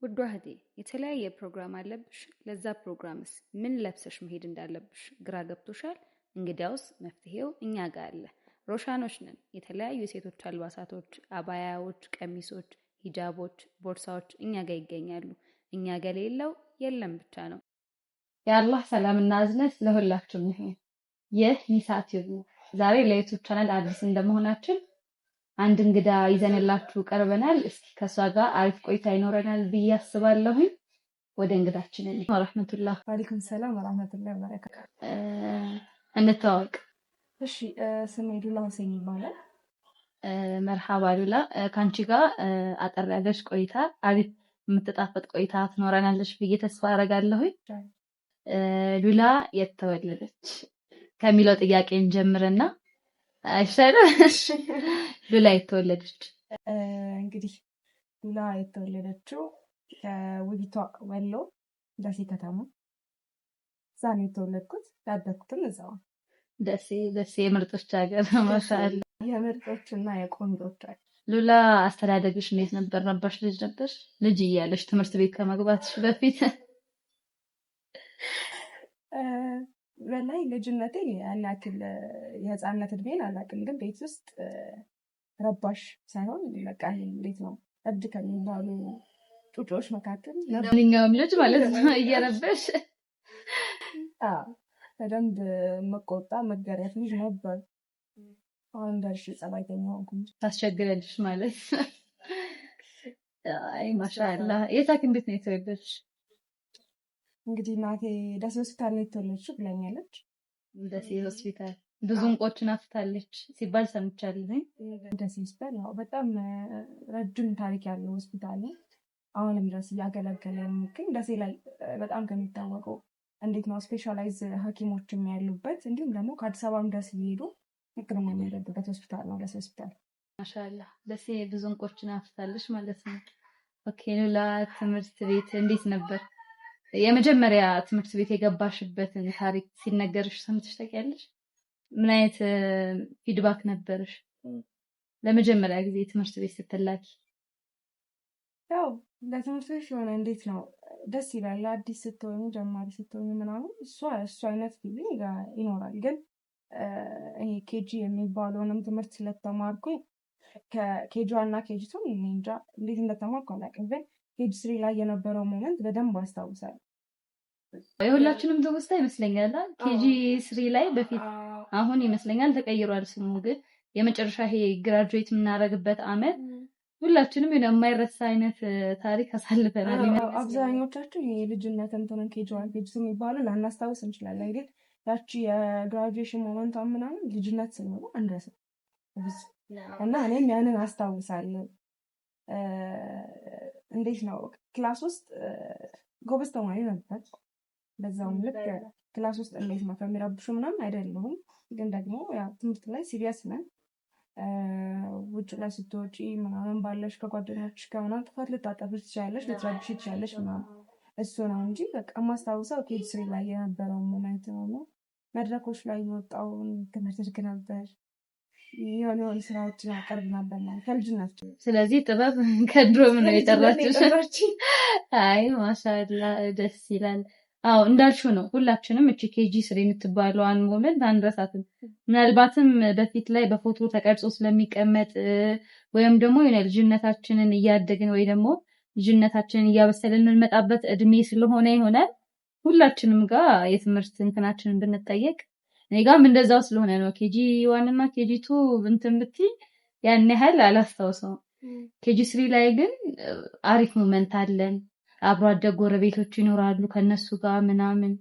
ውዷ እህቴ የተለያየ ፕሮግራም አለብሽ። ለዛ ፕሮግራምስ ምን ለብሰሽ መሄድ እንዳለብሽ ግራ ገብቶሻል? እንግዲያውስ መፍትሄው እኛ ጋር አለ። ሮሻኖች ነን። የተለያዩ የሴቶች አልባሳቶች፣ አባያዎች፣ ቀሚሶች፣ ሂጃቦች፣ ቦርሳዎች እኛ ጋር ይገኛሉ። እኛ ጋር የሌለው የለም ብቻ ነው። የአላህ ሰላምና እዝነት ለሁላችሁም ይሁን። ይህ ኒሳት ነው። ዛሬ ለዩቲዩብ ቻናል አዲስ እንደመሆናችን አንድ እንግዳ ይዘንላችሁ ቀርበናል። እስኪ ከሷ ጋር አሪፍ ቆይታ ይኖረናል ብዬ አስባለሁኝ። ወደ እንግዳችን ወራህመቱላህ ወአለይኩም ሰላም ወራህመቱላሂ ወበረካቱ። እንተዋወቅ። እሺ ስሜ ሉላ ሁሴን ይባላል። መርሐባ ሉላ፣ ካንቺ ጋር አጠር ያለሽ ቆይታ አሪፍ የምትጣፈጥ ቆይታ ትኖረናለሽ ብዬ ተስፋ አደርጋለሁኝ። ሉላ የተወለደች ከሚለው ጥያቄ እንጀምርና አይሻልም? ሉላ የተወለደች እንግዲህ ሉላ የተወለደችው ከውቢቷ ወሎ ደሴ ከተማ እዛ ነው የተወለድኩት። ያደግኩትም እዛው ደሴ የምርጦች ሀገር ማሻአላ። የምርጦችና የቆንጆች ሀገር። ሉላ አስተዳደግሽ እንዴት ነበር? ነበርሽ ልጅ እያለሽ ትምህርት ቤት ከመግባትሽ በፊት? በላይ ልጅነቴ ያላክል የህፃንነት እድሜን አላውቅም፣ ግን ቤት ውስጥ ረባሽ ሳይሆን በቃ እንዴት ነው እብድ ከሚባሉ ጩጮች መካከል ማንኛውም ልጅ ማለት ነው እየረበሽ በደንብ መቆጣ መገረፍ ልጅ ነበር። አሁን ደርሽ ጸባይተኛ ሆንኩኝ። ታስቸግረልሽ ማለት አይ ማሻአላ። የት ሐኪም ቤት ነው የተወለድሽ? እንግዲህ እናቴ ደሴ ሆስፒታል ነው የተወለደችው ብላኛለች። ደሴ ሆስፒታል ብዙ እንቆችን አፍታለች ሲባል ሰምቻለሁ። ደሴ ሆስፒታል ያው በጣም ረጅም ታሪክ ያለው ሆስፒታል ነው። አሁንም ድረስ እያገለገለ የሚገኝ ደሴ ላይ በጣም ከሚታወቀው እንዴት ነው ስፔሻላይዝ ሐኪሞችም ያሉበት እንዲሁም ደግሞ ከአዲስ አበባም ድረስ እየሄዱ ሕክምና የሚያደርጉበት ሆስፒታል ነው ደሴ ሆስፒታል። ማሻአላ ደሴ ብዙ እንቆችን አፍታለች ማለት ነው። ኦኬ ሉላ፣ ትምህርት ቤት እንዴት ነበር? የመጀመሪያ ትምህርት ቤት የገባሽበትን ታሪክ ሲነገርሽ ሰምተሽ ታውቂያለሽ? ምን አይነት ፊድባክ ነበርሽ ለመጀመሪያ ጊዜ ትምህርት ቤት ስትላኪ? ያው ለትምህርት ቤት የሆነ እንዴት ነው ደስ ይላል። አዲስ ስትሆኑ ጀማሪ ስትሆኑ ምናምን እሱ አይነት ፊሊንግ ይኖራል። ግን ይሄ ኬጂ የሚባለውንም ትምህርት ስለተማርኩኝ ከኬጂ እና ኬጂ ቱ እንጃ እንዴት እንደተማርኩ አላውቅም። ግን ኬጂ ስሪ ላይ የነበረው ሞመንት በደንብ አስታውሳለሁ። የሁላችንም ትውስታ ይመስለኛል። ኬጂ ስሪ ላይ በፊት አሁን ይመስለኛል ተቀይሯል ስሙ። ግን የመጨረሻ ይሄ ግራጁዌት የምናደርግበት አመት ሁላችንም የማይረሳ አይነት ታሪክ አሳልፈናል። አብዛኞቻችን የልጅነት እንትንን ኬጂ ዋን ኬጂ ቱ የሚባሉ ላናስታውስ እንችላለን። ግን ያቺ የግራጁዌሽን ሞመንቷ ምናምን ልጅነት ስለሆነ አንረሳ እና እኔም ያንን አስታውሳለሁ። እንዴት ነው ክላስ ውስጥ ጎበዝ ተማሪ ነበር። በዛውም ልክ ክላስ ውስጥ እንዴት ነው ከሚረብሹ ምናምን አይደለሁም። ግን ደግሞ ያው ትምህርት ላይ ሲሪየስ ነን። ውጭ ላይ ስትወጪ ምናምን ባለሽ ከጓደኞች ከምናምን ጥፋት ልታጠፊ ትችያለሽ፣ ልትረብሽ ትችያለሽ ምናምን እሱ ነው እንጂ በቃ የማስታውሰው ኬጂ ስሪ ላይ የነበረውን ሞመንት ነው። መድረኮች ላይ የወጣውን ትምህርት ልክ ነበር። የሆነ ስራዎችን አቀርብ ነበር ከልጅነት። ስለዚህ ጥበብ ከድሮም ነው የጠራችው። አይ ማሻአላ ደስ ይላል። አዎ እንዳልሽው ነው። ሁላችንም እቺ ኬጂ ስሪ የምትባለዋን ሞመንት አንረሳትም። ምናልባትም በፊት ላይ በፎቶ ተቀርጾ ስለሚቀመጥ ወይም ደግሞ የሆነ ልጅነታችንን እያደግን ወይ ደግሞ ልጅነታችንን እያበሰልን የምንመጣበት እድሜ ስለሆነ ይሆናል ሁላችንም ጋር የትምህርት እንትናችንን ብንጠየቅ እኔ ጋርም እንደዛው ስለሆነ ነው። ኬጂ ዋን እና ኬጂ ቱ እንትን ብትይ ያን ያህል አላስታውሰውም። ኬጂ ስሪ ላይ ግን አሪፍ ሞመንት አለን። አብሮ አደግ ጎረቤቶች ይኖራሉ። ከነሱ ጋር ምናምን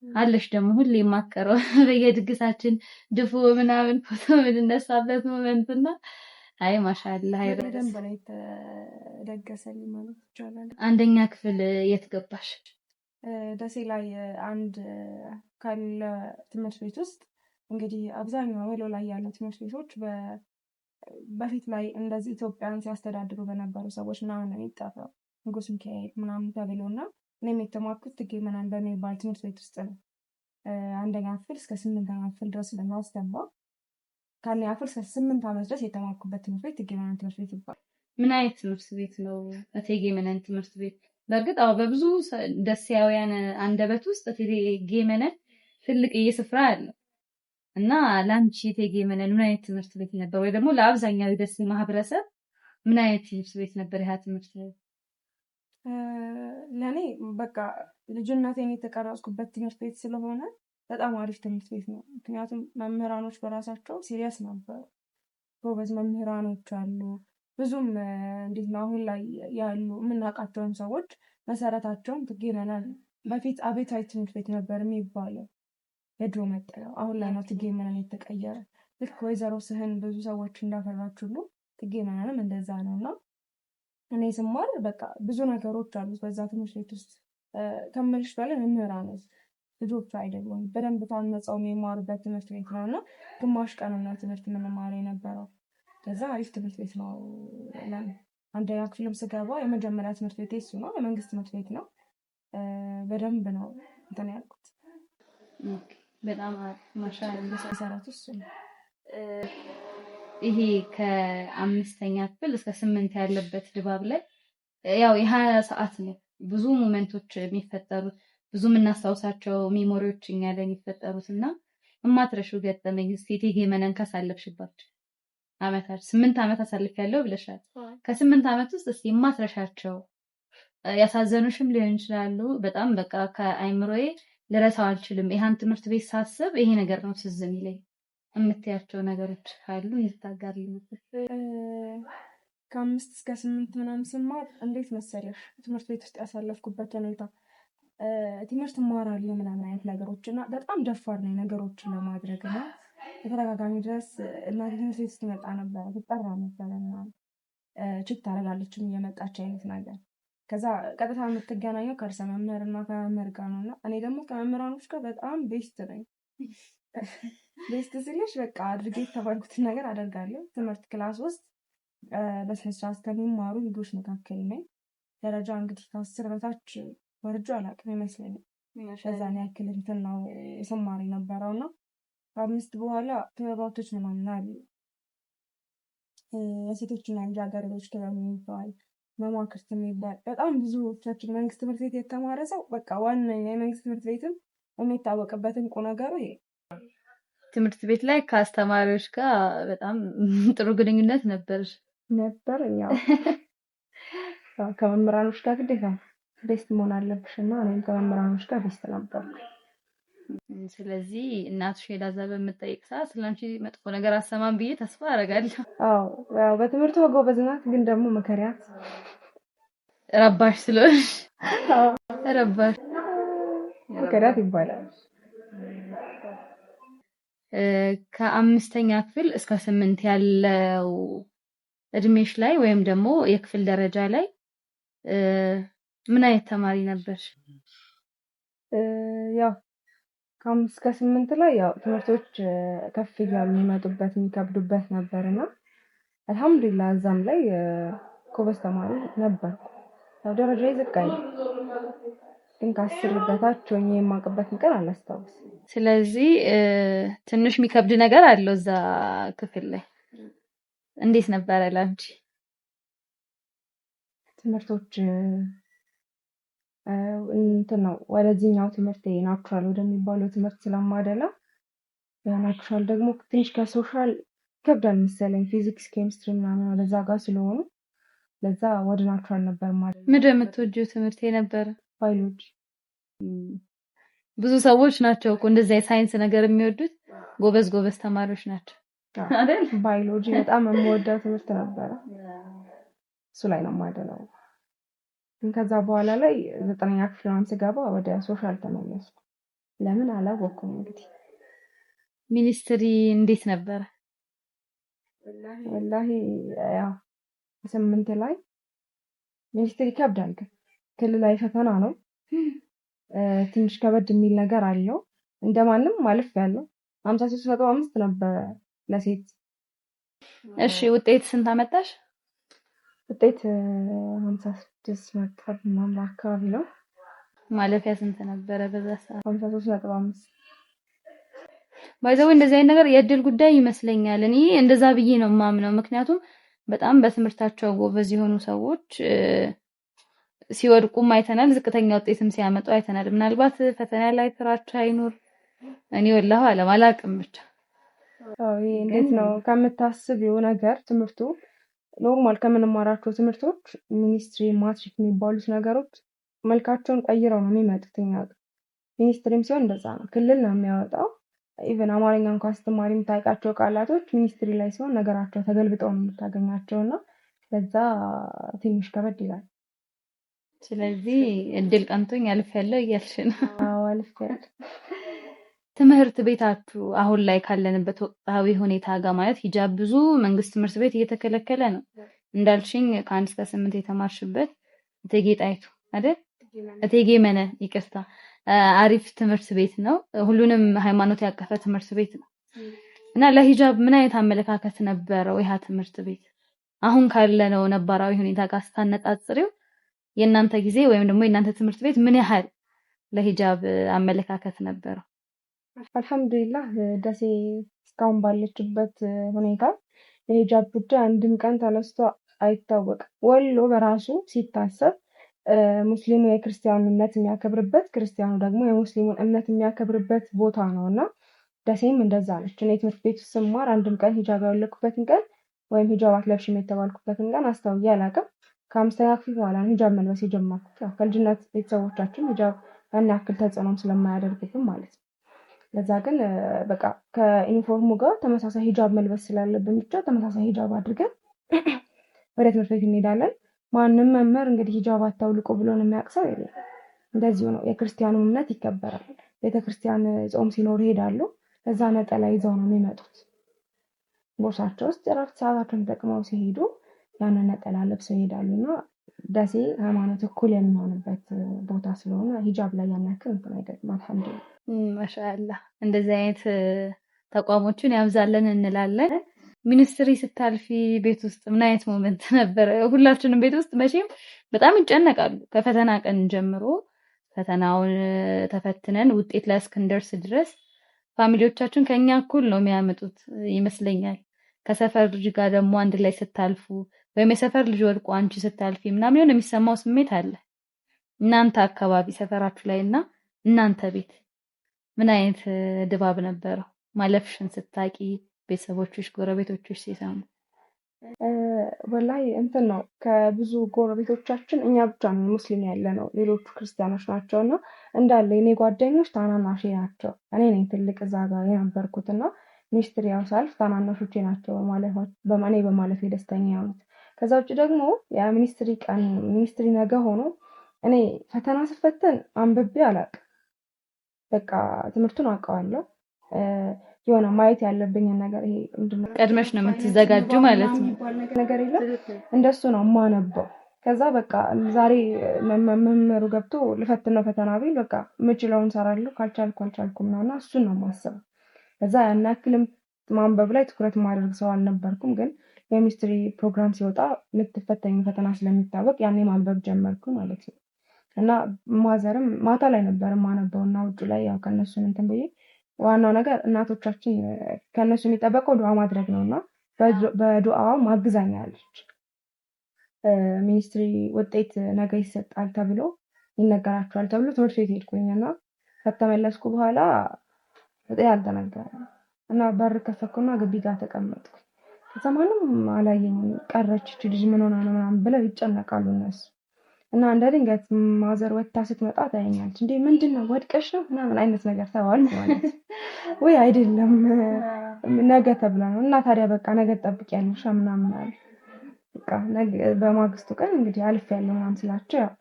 አለሽ ደግሞ ሁሌ የማከረው በየድግሳችን ድፎ ምናምን ፎቶ የምንነሳበት ሞመንትና አይ ማሻአላ አይረደም በላይ ተደገሰልኝ ማለት ይቻላል። አንደኛ ክፍል የት ገባሽ? ደሴ ላይ አንድ ካለ ትምህርት ቤት ውስጥ እንግዲህ አብዛኛው ወሎ ላይ ያሉ ትምህርት ቤቶች በፊት ላይ እንደዚህ ኢትዮጵያን ሲያስተዳድሩ በነበሩ ሰዎች ምናምን ነው የሚጠራው። ንጉስ ሚካኤል ምናምን ተብሎና እኔም የተማርኩት ትጌ መነን በሚባል ትምህርት ቤት ውስጥ ነው። አንደኛ ክፍል እስከ 8ኛ ክፍል ድረስ ለማስተማር ከአንደኛ ክፍል እስከ 8 ዓመት ድረስ የተማርኩበት ትምህርት ቤት ትጌ መነን ትምህርት ቤት ይባላል። ምን አይነት ትምህርት ቤት ነው እቴጌ መነን ትምህርት ቤት? በእርግጥ በብዙ ደሴያውያን አንደበት ውስጥ እቴጌ መነን ትልቅ ስፍራ አለው እና ለአንቺ እቴጌ መነን ምን አይነት ትምህርት ቤት ነበር? ወይ ደግሞ ለአብዛኛው የደሴ ማህበረሰብ ምን አይነት ትምህርት ቤት ነበር? ያ ትምህርት ቤት ለእኔ በቃ ልጅነቴን የተቀረጽኩበት ትምህርት ቤት ስለሆነ በጣም አሪፍ ትምህርት ቤት ነው። ምክንያቱም መምህራኖች በራሳቸው ሲሪየስ ነበሩ። ጎበዝ መምህራኖች አሉ። ብዙም እንዴት ነው አሁን ላይ ያሉ የምናውቃቸውን ሰዎች መሰረታቸውን እቴጌ መነን ነው። በፊት አብዮታዊ ትምህርት ቤት ነበር የሚባለው የድሮ መጠሪያው። አሁን ላይ ነው እቴጌ መነን የተቀየረ። ልክ ወይዘሮ ስህን ብዙ ሰዎች እንዳፈራች ሁሉ እቴጌ መነንም እንደዛ ነው እና እኔ ስማር በቃ ብዙ ነገሮች አሉት በዛ ትምህርት ቤት ውስጥ ከምልሽ በላይ መምህራኖች ልጆቹ አይደሉም በደንብ ታንጸው የሚማሩበት ትምህርት ቤት ነው እና ግማሽ ቀንና ትምህርት የምንማረው የነበረው ከዛ አሪፍ ትምህርት ቤት ነው። አንደኛ ክፍልም ስገባ የመጀመሪያ ትምህርት ቤት እሱ ነው። የመንግስት ትምህርት ቤት ነው። በደንብ ነው እንትን ያልኩት። በጣም ማሻአላ መሰረቱ እሱ ነው። ይሄ ከ5ኛ ክፍል እስከ 8 ያለበት ድባብ ላይ ያው የ20 ሰዓት ነው ብዙ ሞመንቶች የሚፈጠሩት ብዙ የምናስታውሳቸው ሜሞሪዎች እኛ ላይ የሚፈጠሩት እና እማትረሺው ገጠመኝ እስኪ እቴጌ መነን ካሳለፍሽባቸው አመታት 8 አመት አሳልፊያለሁ ብለሻል። ከ8 አመት ውስጥ እስኪ እማትረሻቸው ያሳዘኑሽም ሊሆን ይችላሉ በጣም በቃ ከአይምሮዬ ልረሳው አልችልም ይሄን ትምህርት ቤት ሳስብ ይሄ ነገር ነው ትዝ የሚለኝ የምትያቸው ነገሮች ካሉ ይታጋሪ ነበር? ከ5 እስከ 8 ምናምን ስማር እንዴት መሰለሽ ትምህርት ቤት ውስጥ ያሳለፍኩበት ሁኔታ ትምህርት እማራለሁ ምናምን አይነት ነገሮች እና በጣም ደፋር ነኝ ነገሮችን ለማድረግ እና በተደጋጋሚ ድረስ እናቴ ትምህርት ቤት ስትመጣ ነበረ ትጠራ ነበረ እና ችት ታደርጋለችም እየመጣች አይነት ነገር ከዛ ቀጥታ የምትገናኘው ከርዕሰ መምህርና ከመምህር ጋር ነው እና እኔ ደግሞ ከመምህራኖች ጋር በጣም ቤስት ነኝ። ቤስት ስልሽ በቃ አድርጌ የተባልኩትን ነገር አደርጋለሁ። ትምህርት ክላስ ውስጥ በስነ ስርዓት ከሚማሩ ልጆች መካከል ነኝ። ደረጃ እንግዲህ ከ10 በታች ወርጄ አላውቅም ይመስለኛል። በዛን ያክል እንትን ነው ስማር የነበረው እና ከ5 በኋላ ክበባቶች ምናምን አሉ። የሴቶችና ልጃገረዶች ክበብ የሚባል መማክርት የሚባል በጣም ብዙዎቻችን መንግስት ትምህርት ቤት የተማረ ሰው በቃ ዋና የመንግስት ትምህርት ቤትም የሚታወቅበት እንቁ ነገሩ ይሄ ትምህርት ቤት ላይ ከአስተማሪዎች ጋር በጣም ጥሩ ግንኙነት ነበር። ያው ከመምህራኖች ጋር ግዴታ ቤስት መሆን አለብሽ እና እኔም ከመምህራኖች ጋር ቤስት ነበርኩ። ስለዚህ እናትሽ ሄዳ እዛ በምትጠይቅ ሰዓት ስለአንቺ መጥፎ ነገር አሰማን ብዬ ተስፋ አደርጋለሁ። ያው በትምህርቱ ጎበዝ ናት፣ ግን ደግሞ መከሪያት ረባሽ ስለሆንሽ ረባሽ መከሪያት ይባላል። ከ5ኛ ክፍል እስከ 8 ያለው እድሜሽ ላይ ወይም ደግሞ የክፍል ደረጃ ላይ ምን አይነት ተማሪ ነበርሽ? ያው ከ5 እስከ 8 ላይ ያው ትምህርቶች ከፍ እያሉ የሚመጡበት የሚከብዱበት ነበርና አልሐምዱሊላህ እዛም ላይ ጎበዝ ተማሪ ነበርኩ። ያው ደረጃዬ ዝቅ አይልም፣ ግን ከ10 በታች ሆኜ የማውቅበትን ቀን አላስታውስም። ስለዚህ ትንሽ የሚከብድ ነገር አለው እዛ ክፍል ላይ። እንዴት ነበረ ላንቺ ትምህርቶች? እንትን ነው ወደዚህኛው ትምህርት ናቹራል ወደሚባለው ትምህርት ስለማደላ ናቹራል ደግሞ ትንሽ ከሶሻል ይከብዳል መሰለኝ። ፊዚክስ፣ ኬሚስትሪ ምናምን ወደዛ ጋር ስለሆኑ ለዛ ወደ ናቹራል ነበር ማለት ነው። ምንድን ነው የምትወጂው ትምህርት የነበረ? ባዮሎጂ። ብዙ ሰዎች ናቸው እኮ እንደዛ የሳይንስ ነገር የሚወዱት ጎበዝ ተማሪዎች ናቸው አይደል? ባዮሎጂ በጣም የምወደው ትምህርት ነበረ። እሱ ላይ ነው የማደላው። ከዛ በኋላ ላይ 9ኛ ክፍል ስገባ ወደ ሶሻል ተመለስኩ። ለምን አላወኩም። እንግዲህ ሚኒስትሪ እንዴት ነበር? ወላሂ ያው 8 ላይ ሚኒስትሪ ይከብዳል። ክልላዊ ፈተና ነው። ትንሽ ከበድ የሚል ነገር አለው። እንደማንም ማለፍ ያለው 53.5 ነበር ለሴት። እሺ ውጤት ስንት አመጣሽ? ውጤት 56 ነጥብ ምናምን አካባቢ ነው። ማለፊያ ስንት ነበረ በዛ ሰዓት? 53.5። ባይዘው እንደዚህ አይነት ነገር የእድል ጉዳይ ይመስለኛል። እኔ እንደዛ ብዬ ነው የማምነው። ምክንያቱም በጣም በትምህርታቸው ጎበዝ የሆኑ ሰዎች ሲወድቁም አይተናል፣ ዝቅተኛ ውጤትም ሲያመጡ አይተናል። ምናልባት ፈተና ላይ ፍራቻ አይኖር እኔ ወላሂ አላቅም ብቻ እንዴት ነው ከምታስቢው ነገር ትምህርቱ ኖርማል ከምንማራቸው ትምህርቶች ሚኒስትሪ ማትሪክ የሚባሉት ነገሮች መልካቸውን ቀይረው ነው የሚመጡት። እኛ ሚኒስትሪም ሲሆን እንደዛ ነው፣ ክልል ነው የሚያወጣው። ኢቨን አማርኛ እንኳን ስትማሪ የምታውቃቸው ቃላቶች ሚኒስትሪ ላይ ሲሆን ነገራቸው ተገልብጠው ነው የምታገኛቸው እና ለዛ ትንሽ ከበድ ይላል። ስለዚህ እድል ቀንቶኝ አልፌያለሁ እያልሽ ነው? አዎ አልፌያለሁ። ትምህርት ቤታችሁ አሁን ላይ ካለንበት ወቅታዊ ሁኔታ ጋር ማለት ሂጃብ ብዙ መንግስት ትምህርት ቤት እየተከለከለ ነው እንዳልሽኝ፣ ከ1 እስከ 8 የተማርሽበት እቴጌ ጣይቱ አይደል? እቴጌ መነን ይቅርታ፣ አሪፍ ትምህርት ቤት ነው። ሁሉንም ሃይማኖት ያቀፈ ትምህርት ቤት ነው እና ለሂጃብ ምን አይነት አመለካከት ነበረው ያ ትምህርት ቤት? አሁን ካለነው ነባራዊ ሁኔታ ጋር ስታነጻጽሪው የእናንተ ጊዜ ወይም ደግሞ የእናንተ ትምህርት ቤት ምን ያህል ለሂጃብ አመለካከት ነበረው? አልሐምዱሊላህ ደሴ እስካሁን ባለችበት ሁኔታ የሂጃብ ጉዳይ አንድም ቀን ተነስቶ አይታወቅም። ወሎ በራሱ ሲታሰብ ሙስሊሙ የክርስቲያኑ እምነት የሚያከብርበት፣ ክርስቲያኑ ደግሞ የሙስሊሙን እምነት የሚያከብርበት ቦታ ነው እና ደሴም እንደዛ ነች። እኔ ትምህርት ቤት ስማር አንድም ቀን ሂጃብ ያወለኩበትን ቀን ወይም ሂጃብ አትለብሽም የተባልኩበትን ቀን አስታውዬ አላውቅም። ከ5ኛ ክፍል በኋላ ነው ሂጃብ መልበስ የጀመርኩት። ያው ከልጅነት ቤተሰቦቻችን ሂጃብ ያን ያክል ተጽዕኖም ስለማያደርግብን ማለት ነው። ለዛ ግን በቃ ከዩኒፎርሙ ጋር ተመሳሳይ ሂጃብ መልበስ ስላለብን ብቻ ተመሳሳይ ሂጃብ አድርገን ወደ ትምህርት ቤት እንሄዳለን። ማንም መምህር እንግዲህ ሂጃብ አታውልቁ ብሎ ነው የሚያቅሰው የለም። እንደዚሁ ነው። የክርስቲያኑ እምነት ይከበራል። ቤተክርስቲያን ጾም ሲኖር ይሄዳሉ። እዛ ነጠላ ይዘው ነው የሚመጡት። ቦርሳቸው ውስጥ እረፍት ሰዓታቸውን ተጠቅመው ሲሄዱ ያንን ነጠላ ለብሰው ይሄዳሉ እና ደሴ ሃይማኖት እኩል የሚሆንበት ቦታ ስለሆነ ሂጃብ ላይ ያን ያክል እንትን አይደለም። አልሐምዱሊላህ ማሻአላህ። እንደዚህ አይነት ተቋሞችን ያብዛለን እንላለን። ሚኒስትሪ ስታልፊ ቤት ውስጥ ምን አይነት ሞመንት ነበረ? ሁላችንም ቤት ውስጥ መቼም በጣም ይጨነቃሉ። ከፈተና ቀን ጀምሮ ፈተናውን ተፈትነን ውጤት ላይ እስክንደርስ ድረስ ፋሚሊዎቻችን ከኛ እኩል ነው የሚያመጡት ይመስለኛል። ከሰፈር ልጅ ጋር ደግሞ አንድ ላይ ስታልፉ ወይም የሰፈር ልጅ ወድቆ አንቺ ስታልፊ ምናምን የሆነ የሚሰማው ስሜት አለ። እናንተ አካባቢ ሰፈራችሁ ላይ እና እናንተ ቤት ምን አይነት ድባብ ነበረው? ማለፍሽን ስታቂ ቤተሰቦችሽ፣ ጎረቤቶችሽ ሲሰሙ? ወላሂ እንትን ነው፣ ከብዙ ጎረቤቶቻችን እኛ ብቻ ነን ሙስሊም ያለ ነው፣ ሌሎቹ ክርስቲያኖች ናቸው እና እንዳለ የኔ ጓደኞች ታናናሽ ናቸው። እኔ ነኝ ትልቅ እዛ ጋር የነበርኩት እና ሚኒስትሪ ያው ሳልፍ ታናናሾቼ ናቸው እኔ በማለፌ ደስተኛ የሆኑት። ከዛ ውጭ ደግሞ የሚኒስትሪ ቀን ሚኒስትሪ ነገ ሆኖ እኔ ፈተና ስፈተን አንብቤ አላውቅም። በቃ ትምህርቱን አውቀዋለሁ። የሆነ ማየት ያለብኝን ነገር ይሄ ምንድነው ቀድመሽ ነው የምትዘጋጁ ማለት ነው ነገር የለም እንደሱ ነው የማነበው። ከዛ በቃ ዛሬ መምህሩ ገብቶ ልፈትነው ፈተና ቢል በቃ የምችለውን እሰራለሁ፣ ካልቻልኩም ነውና እሱን ነው የማስበው። ከዛ ያን ያክልም ማንበብ ላይ ትኩረት ማድረግ ሰው አልነበርኩም። ግን የሚኒስትሪ ፕሮግራም ሲወጣ ልትፈተኝ ፈተና ስለሚታወቅ ያኔ ማንበብ ጀመርኩ ማለት ነው። እና ማዘርም ማታ ላይ ነበር የማነበው እና ውጭ ላይ ያው ከነሱ እንትን ብዬ ዋናው ነገር እናቶቻችን ከነሱ የሚጠበቀው ዱዓ ማድረግ ነውና በዱዓዋ ማግዛኛለች። ሚኒስትሪ ውጤት ነገ ይሰጣል ተብሎ ይነገራቸዋል ተብሎ ትምህርት ቤት ሄድኩኝና ከተመለስኩ በኋላ ውጤት አልተነገረም እና በር ከፈትኩና ግቢ ጋር ተቀመጥኩ። ከዛ ማንም አላየኝም። ቀረች እቺ ልጅ ምን ሆና ነው ምናምን ብለው ይጨነቃሉ እነሱ እና እንደ ድንገት ማዘር ወጥታ ስትመጣ ታየኛለች። እንዴ ምንድነው ወድቀሽ ነው ምናምን አይነት ነገር ተባልኩ ማለት ወይ አይደለም ነገ ተብላ ነው እና ታዲያ በቃ ነገ ትጠብቂያለሽ ምናምን አለ። በቃ በማግስቱ ቀን እንግዲህ አልፌያለሁ ምናምን ስላቸው ያው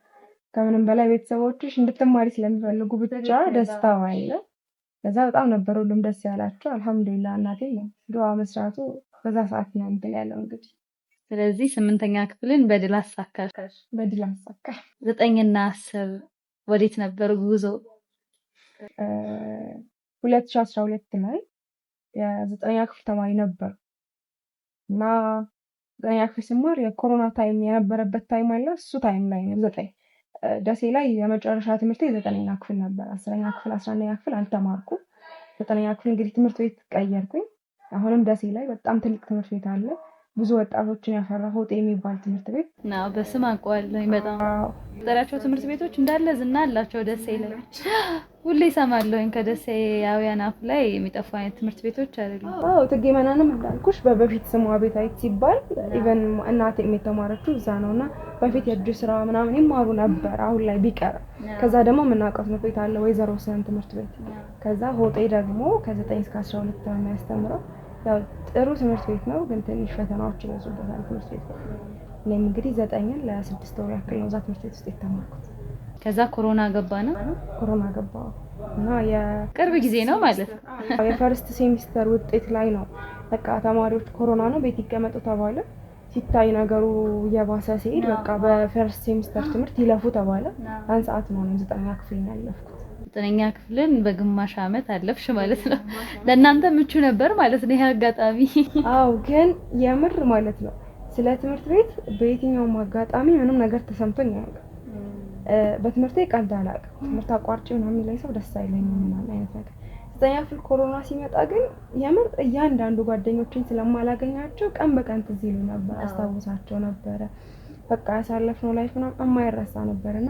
ከምንም በላይ ቤተሰቦችሽ እንድትማሪ ስለሚፈልጉ ብቻ ደስታው አለ። ከዛ በጣም ነበር ሁሉም ደስ ያላቸው። አልሐምዱሊላህ እናቴ ዱዓ መስራቱ በዛ ሰዓት ነው እንትን ያለው እንግዲህ። ስለዚህ 8ኛ ክፍልን በድል አሳካሽ። በድል አሳካ። 9ና 10 ወዴት ነበር ጉዞ? 2012 ላይ የ9ኛ ክፍል ተማሪ ነበር እና 9ኛ ክፍል ስማር የኮሮና ታይም የነበረበት ታይም አለ። እሱ ታይም ላይ ነው 9 ደሴ ላይ የመጨረሻ ትምህርት 9ኛ ክፍል ነበር። 10ኛ ክፍል 11ኛ ክፍል አልተማርኩም። 9ኛ ክፍል እንግዲህ ትምህርት ቤት ቀየርኩኝ። አሁንም ደሴ ላይ በጣም ትልቅ ትምህርት ቤት አለ። ብዙ ወጣቶችን ያፈራ ሆጤ የሚባል ትምህርት ቤት ነው። በስም አውቀዋለሁ በጣም ጠራቸው ትምህርት ቤቶች እንዳለ ዝና አላቸው። ደሴ ላይ ሁሌ እሰማለሁኝ ከደሴያውያን አፍ ላይ የሚጠፋ አይነት ትምህርት ቤቶች አይደሉም። እቴጌ መነንም እንዳልኩሽ በፊት ስሟ ቤታዊት ሲባል ኢቨን እናቴም የተማረችው እዛ ነውና በፊት የእጅ ስራ ምናምን ይማሩ ነበር። አሁን ላይ ቢቀር ከዛ ደግሞ የምናውቀው ትምህርት ቤት አለ ወይዘሮ ስህን ትምህርት ቤት። ከዛ ሆጤ ደግሞ ከ9 እስከ 12 ነው የሚያስተምረው። ያው ጥሩ ትምህርት ቤት ነው፣ ግን ትንሽ ፈተናዎች ይበዙበታል ትምህርት ቤት ነው። እኔም እንግዲህ 9ን ለ6 ወር ያክል ነው እዛ ትምህርት ቤት ውስጥ የተማርኩት። ከዛ ኮሮና ገባና ኮሮና ገባ እና የቅርብ ጊዜ ነው ማለት ነው። የፈርስት ሴሚስተር ውጤት ላይ ነው በቃ ተማሪዎች ኮሮና ነው ቤት ይቀመጡ ተባለ። ሲታይ ነገሩ እየባሰ ሲሄድ በቃ በፈርስት ሴሚስተር ትምህርት ይለፉ ተባለ። ያን ሰዓት ነው 9ኛ ክፍል ያለፍኩት። 9ኛ ክፍልን በግማሽ ዓመት አለፍሽ ማለት ነው። ለእናንተ ምቹ ነበር ማለት ነው ይሄ አጋጣሚ? አዎ፣ ግን የምር ማለት ነው ስለ ትምህርት ቤት በየትኛውም አጋጣሚ ምንም ነገር ተሰምቶኝ አያውቅም። በትምህርቴ ቀልድ አላውቅም። ትምህርት አቋርጬ ምናምን የሚለኝ ሰው ደስ አይለኝም ምናምን አይነት ነገር። 9ኛ ክፍል ኮሮና ሲመጣ ግን የምር እያንዳንዱ ጓደኞችን ስለማላገኛቸው ቀን በቀን ትዝ ይሉኝ ነበር፣ አስታውሳቸው ነበረ። በቃ ያሳለፍነው ላይፍ ምናምን የማይረሳ ነበርና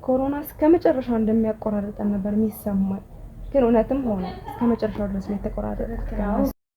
ኮሮና እስከመጨረሻው እንደሚያቆራርጠን ነበር የሚሰማኝ። ግን እውነትም ሆነ እስከመጨረሻው ድረስ ነው የተቆራረጠው።